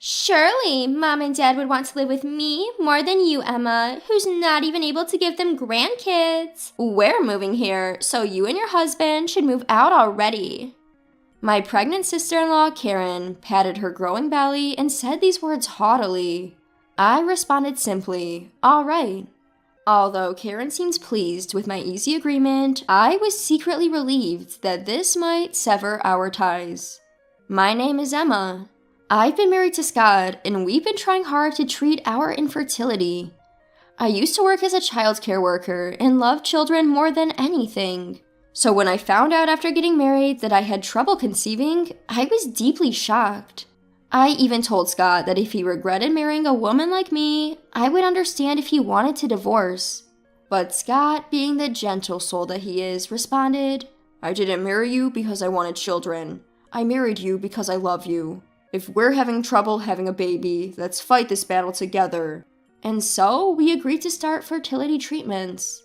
Surely, Mom and Dad would want to live with me more than you, Emma, who's not even able to give them grandkids. We're moving here, so you and your husband should move out already. My pregnant sister-in-law, Karen, patted her growing belly and said these words haughtily. I responded simply, all right. Although Karen seemed pleased with my easy agreement, I was secretly relieved that this might sever our ties. My name is Emma. I've been married to Scott, and we've been trying hard to treat our infertility. I used to work as a childcare worker and loved children more than anything. So when I found out after getting married that I had trouble conceiving, I was deeply shocked. I even told Scott that if he regretted marrying a woman like me, I would understand if he wanted to divorce. But Scott, being the gentle soul that he is, responded, I didn't marry you because I wanted children. I married you because I love you. If we're having trouble having a baby, let's fight this battle together. And so we agreed to start fertility treatments.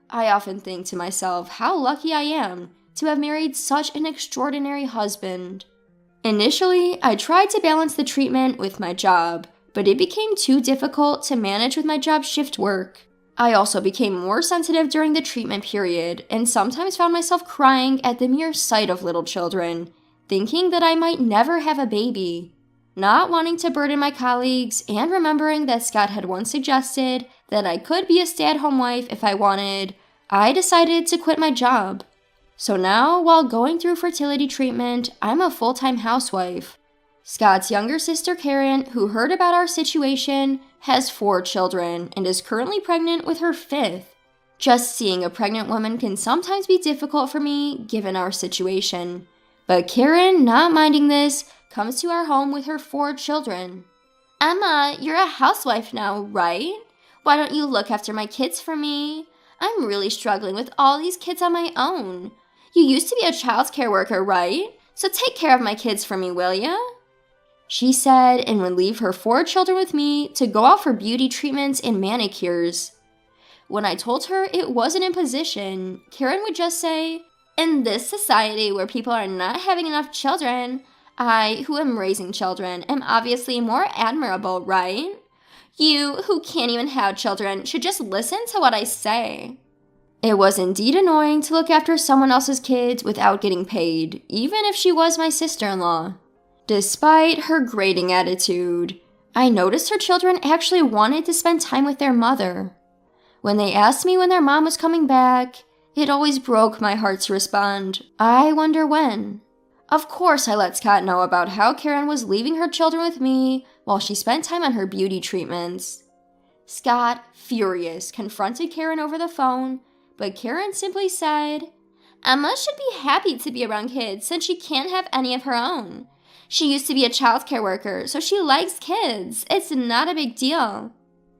I often think to myself how lucky I am to have married such an extraordinary husband. Initially, I tried to balance the treatment with my job, but it became too difficult to manage with my job shift work. I also became more sensitive during the treatment period and sometimes found myself crying at the mere sight of little children, thinking that I might never have a baby. Not wanting to burden my colleagues and remembering that Scott had once suggested that I could be a stay-at-home wife if I wanted, I decided to quit my job. So now, while going through fertility treatment, I'm a full-time housewife. Scott's younger sister Karen, who heard about our situation, has 4 children and is currently pregnant with her 5th. Just seeing a pregnant woman can sometimes be difficult for me, given our situation. But Karen, not minding this, comes to our home with her 4 children. Emma, you're a housewife now, right? Why don't you look after my kids for me? I'm really struggling with all these kids on my own. You used to be a childcare worker, right? So take care of my kids for me, will ya? She said and would leave her 4 children with me to go out for beauty treatments and manicures. When I told her it was an imposition, Karen would just say, in this society where people are not having enough children, I, who am raising children, am obviously more admirable, right? You, who can't even have children, should just listen to what I say. It was indeed annoying to look after someone else's kids without getting paid, even if she was my sister-in-law. Despite her grating attitude, I noticed her children actually wanted to spend time with their mother. When they asked me when their mom was coming back, it always broke my heart to respond, I wonder when. Of course I let Scott know about how Karen was leaving her children with me while she spent time on her beauty treatments. Scott, furious, confronted Karen over the phone, but Karen simply said, Emma should be happy to be around kids since she can't have any of her own. She used to be a childcare worker, so she likes kids. It's not a big deal.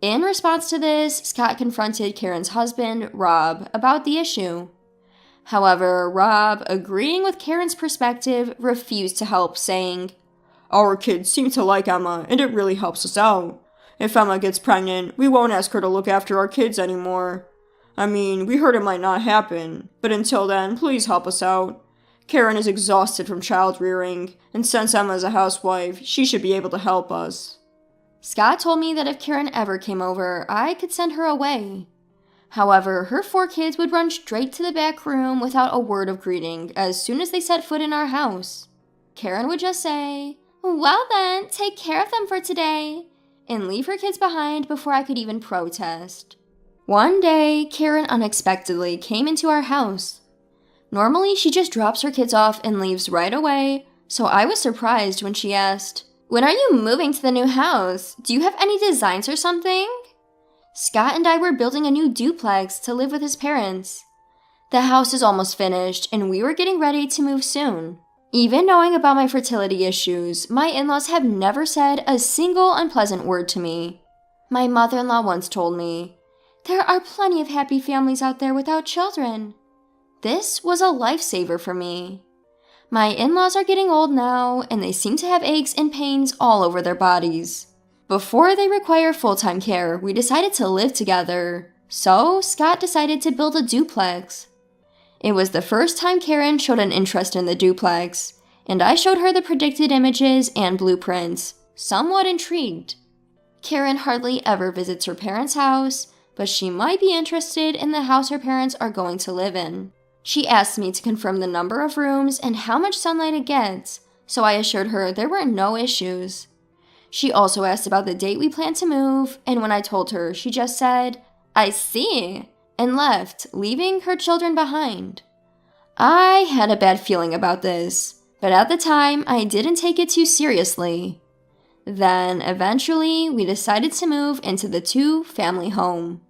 In response to this, Scott confronted Karen's husband, Rob, about the issue. However, Rob, agreeing with Karen's perspective, refused to help, saying, Our kids seem to like Emma, and it really helps us out. If Emma gets pregnant, we won't ask her to look after our kids anymore. I mean, we heard it might not happen, but until then, please help us out. Karen is exhausted from child rearing, and since Emma is a housewife, she should be able to help us. Scott told me that if Karen ever came over, I could send her away. However, her 4 kids would run straight to the back room without a word of greeting as soon as they set foot in our house. Karen would just say, Well then, take care of them for today, and leave her kids behind before I could even protest. One day, Karen unexpectedly came into our house. Normally, she just drops her kids off and leaves right away, so I was surprised when she asked, When are you moving to the new house? Do you have any designs or something? Scott and I were building a new duplex to live with his parents. The house is almost finished, and we were getting ready to move soon. Even knowing about my fertility issues, my in-laws have never said a single unpleasant word to me. My mother-in-law once told me, There are plenty of happy families out there without children. This was a lifesaver for me. My in-laws are getting old now, and they seem to have aches and pains all over their bodies. Before they require full-time care, we decided to live together. So, Scott decided to build a duplex. It was the first time Karen showed an interest in the duplex, and I showed her the predicted images and blueprints. somewhat intrigued. Karen hardly ever visits her parents' house, but she might be interested in the house her parents are going to live in. She asked me to confirm the number of rooms and how much sunlight it gets, so I assured her there were no issues. She also asked about the date we planned to move, and when I told her, she just said, "I see," and left, leaving her children behind. I had a bad feeling about this, but at the time, I didn't take it too seriously. Then, eventually, we decided to move into the two-family home.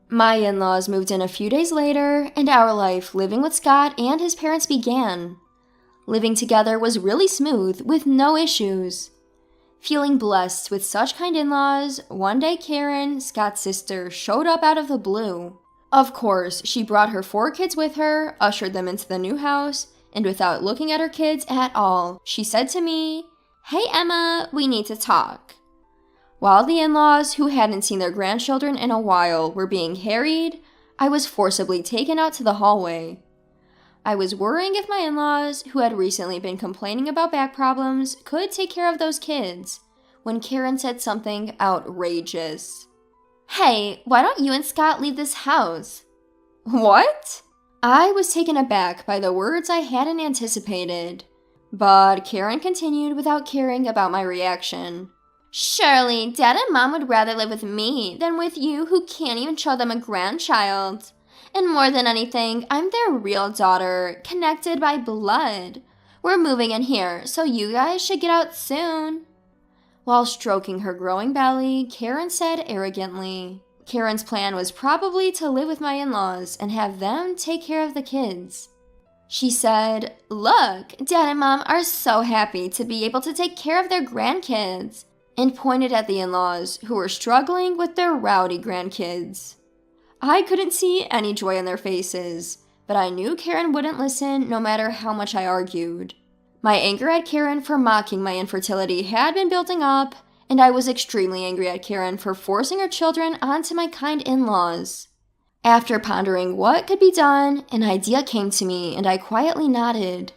My in-laws moved in a few days later, and our life living with Scott and his parents began. Living together was really smooth, with no issues. Feeling blessed with such kind in-laws, one day Karen, Scott's sister, showed up out of the blue. Of course, she brought her 4 kids with her, ushered them into the new house, and without looking at her kids at all, she said to me, "Hey Emma, we need to talk." While the in-laws, who hadn't seen their grandchildren in a while, were being harried, I was forcibly taken out to the hallway. I was worrying if my in-laws, who had recently been complaining about back problems, could take care of those kids, when Karen said something outrageous. "Hey, why don't you and Scott leave this house?" What? I was taken aback by the words I hadn't anticipated, but Karen continued without caring about my reaction. "Surely, Dad and Mom would rather live with me than with you who can't even show them a grandchild. And more than anything, I'm their real daughter, connected by blood. We're moving in here, so you guys should get out soon." While stroking her growing belly, Karen said arrogantly. Karen's plan was probably to live with my in-laws and have them take care of the kids. She said, "Look, Dad and Mom are so happy to be able to take care of their grandkids," and pointed at the in-laws, who were struggling with their rowdy grandkids. I couldn't see any joy in their faces, but I knew Karen wouldn't listen no matter how much I argued. My anger at Karen for mocking my infertility had been building up, and I was extremely angry at Karen for forcing her children onto my kind in-laws. After pondering what could be done, an idea came to me, and I quietly nodded.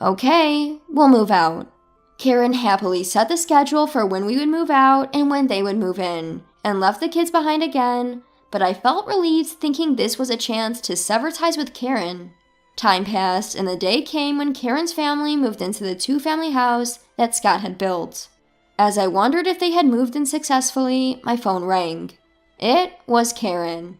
"Okay, we'll move out." Karen happily set the schedule for when we would move out and when they would move in, and left the kids behind again, but I felt relieved thinking this was a chance to sever ties with Karen. Time passed, and the day came when Karen's family moved into the two-family house that Scott had built. As I wondered if they had moved in successfully, my phone rang. It was Karen.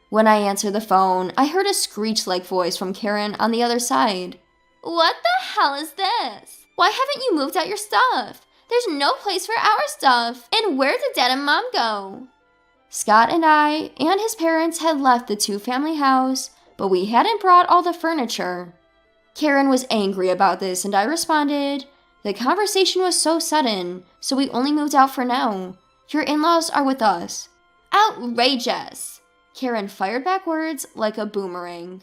When I answered the phone, I heard a screech-like voice from Karen on the other side. "What the hell is this? Why haven't you moved out your stuff? There's no place for our stuff. And where did Dad and Mom go?" Scott and I and his parents had left the two-family house, but we hadn't brought all the furniture. Karen was angry about this, and I responded, "The conversation was so sudden, so we only moved out for now. Your in-laws are with us." "Outrageous!" Karen fired back words like a boomerang.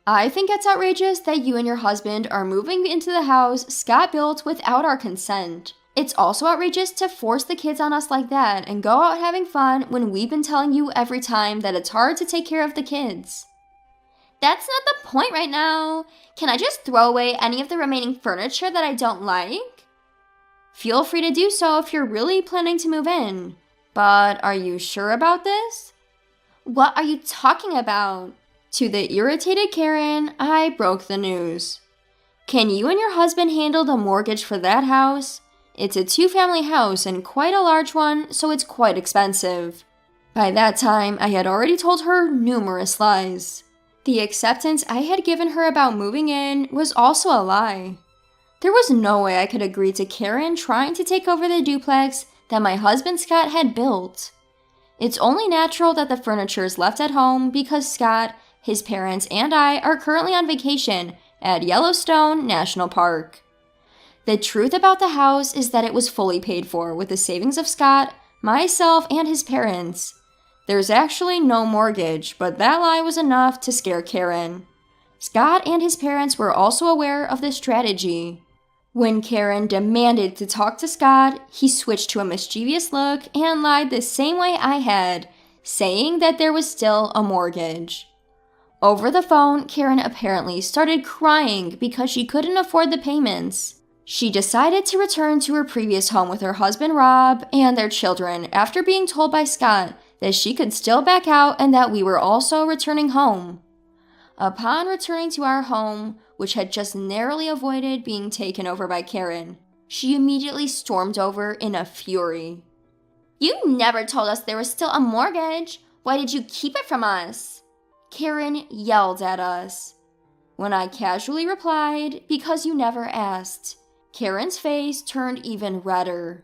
"I think it's outrageous that you and your husband are moving into the house Scott built without our consent. It's also outrageous to force the kids on us like that and go out having fun when we've been telling you every time that it's hard to take care of the kids." "That's not the point right now. Can I just throw away any of the remaining furniture that I don't like?" "Feel free to do so if you're really planning to move in. But are you sure about this?" "What are you talking about?" To the irritated Karen, I broke the news. "Can you and your husband handle the mortgage for that house? It's a two-family house and quite a large one, so it's quite expensive." By that time, I had already told her numerous lies. The acceptance I had given her about moving in was also a lie. There was no way I could agree to Karen trying to take over the duplex that my husband Scott had built. It's only natural that the furniture is left at home because Scott, his parents, and I are currently on vacation at Yellowstone National Park. The truth about the house is that it was fully paid for with the savings of Scott, myself, and his parents. There's actually no mortgage, but that lie was enough to scare Karen. Scott and his parents were also aware of this strategy. When Karen demanded to talk to Scott, he switched to a mischievous look and lied the same way I had, saying that there was still a mortgage. Over the phone, Karen apparently started crying because she couldn't afford the payments. She decided to return to her previous home with her husband Rob and their children after being told by Scott that she could still back out and that we were also returning home. Upon returning to our home, which had just narrowly avoided being taken over by Karen, she immediately stormed over in a fury. "You never told us there was still a mortgage. Why did you keep it from us?" Karen yelled at us. When I casually replied, "Because you never asked," Karen's face turned even redder.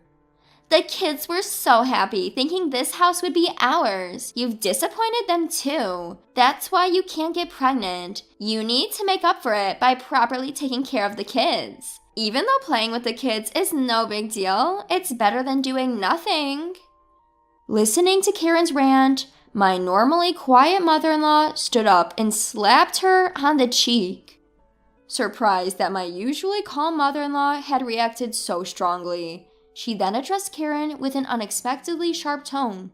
"The kids were so happy, thinking this house would be ours. You've disappointed them too. That's why you can't get pregnant. You need to make up for it by properly taking care of the kids. Even though playing with the kids is no big deal, it's better than doing nothing." Listening to Karen's rant, my normally quiet mother-in-law stood up and slapped her on the cheek. Surprised that my usually calm mother-in-law had reacted so strongly, she then addressed Karen with an unexpectedly sharp tone.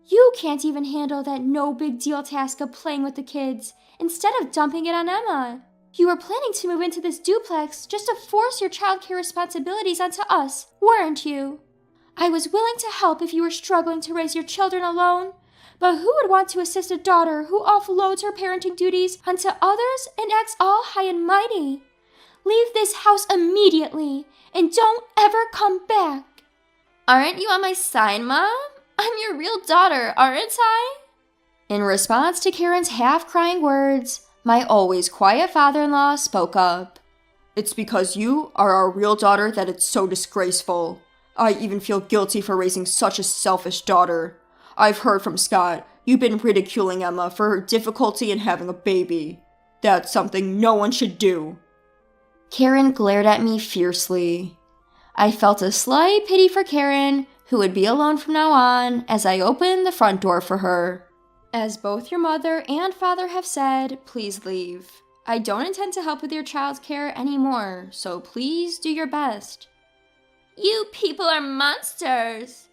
"You can't even handle that no big deal task of playing with the kids instead of dumping it on Emma. You were planning to move into this duplex just to force your childcare responsibilities onto us, weren't you? I was willing to help if you were struggling to raise your children alone, but who would want to assist a daughter who offloads her parenting duties onto others and acts all high and mighty? Leave this house immediately and don't ever come back." "Aren't you on my side, Mom? I'm your real daughter, aren't I?" In response to Karen's half-crying words, my always quiet father-in-law spoke up. "It's because you are our real daughter that it's so disgraceful. I even feel guilty for raising such a selfish daughter. I've heard from Scott you've been ridiculing Emma for her difficulty in having a baby. That's something no one should do." Karen glared at me fiercely. I felt a slight pity for Karen, who would be alone from now on, as I opened the front door for her. "As both your mother and father have said, please leave. I don't intend to help with your child's care anymore, so please do your best." "You people are monsters!"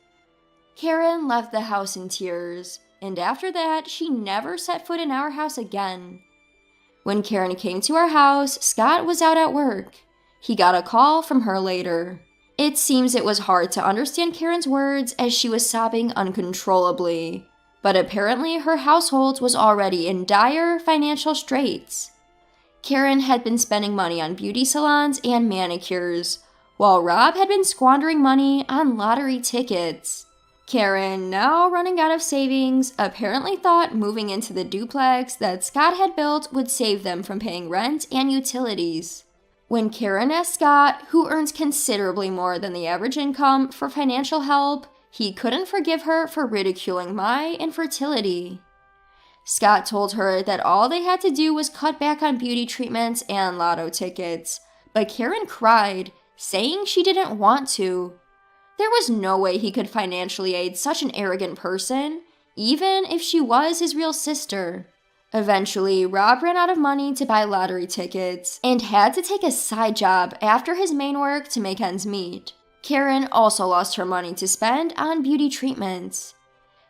Karen left the house in tears, and after that, she never set foot in our house again. When Karen came to our house, Scott was out at work. He got a call from her later. It seems it was hard to understand Karen's words as she was sobbing uncontrollably, but apparently her household was already in dire financial straits. Karen had been spending money on beauty salons and manicures, while Rob had been squandering money on lottery tickets. Karen, now running out of savings, apparently thought moving into the duplex that Scott had built would save them from paying rent and utilities. When Karen asked Scott, who earns considerably more than the average income, for financial help, he couldn't forgive her for ridiculing my infertility. Scott told her that all they had to do was cut back on beauty treatments and lotto tickets, but Karen cried, saying she didn't want to. There was no way he could financially aid such an arrogant person, even if she was his real sister. Eventually, Rob ran out of money to buy lottery tickets and had to take a side job after his main work to make ends meet. Karen also lost her money to spend on beauty treatments.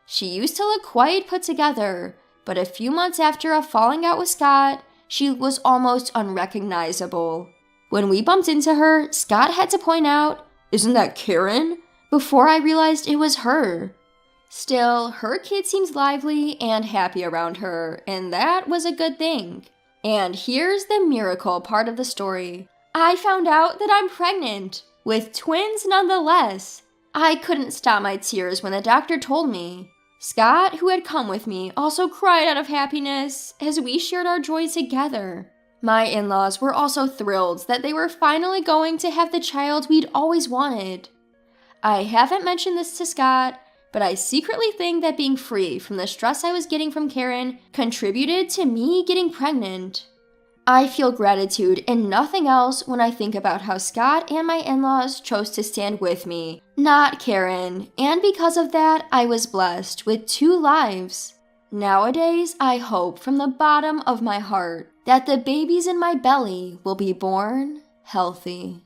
She used to look quite put together, but a few months after a falling out with Scott, she was almost unrecognizable. When we bumped into her, Scott had to point out, "Isn't that Karen?" before I realized it was her. Still, her kid seems lively and happy around her, and that was a good thing. And here's the miracle part of the story. I found out that I'm pregnant, with twins nonetheless. I couldn't stop my tears when the doctor told me. Scott, who had come with me, also cried out of happiness as we shared our joy together. My in-laws were also thrilled that they were finally going to have the child we'd always wanted. I haven't mentioned this to Scott, but I secretly think that being free from the stress I was getting from Karen contributed to me getting pregnant. I feel gratitude and nothing else when I think about how Scott and my in-laws chose to stand with me, not Karen, and because of that, I was blessed with 2 lives. Nowadays, I hope from the bottom of my heart that the babies in my belly will be born healthy.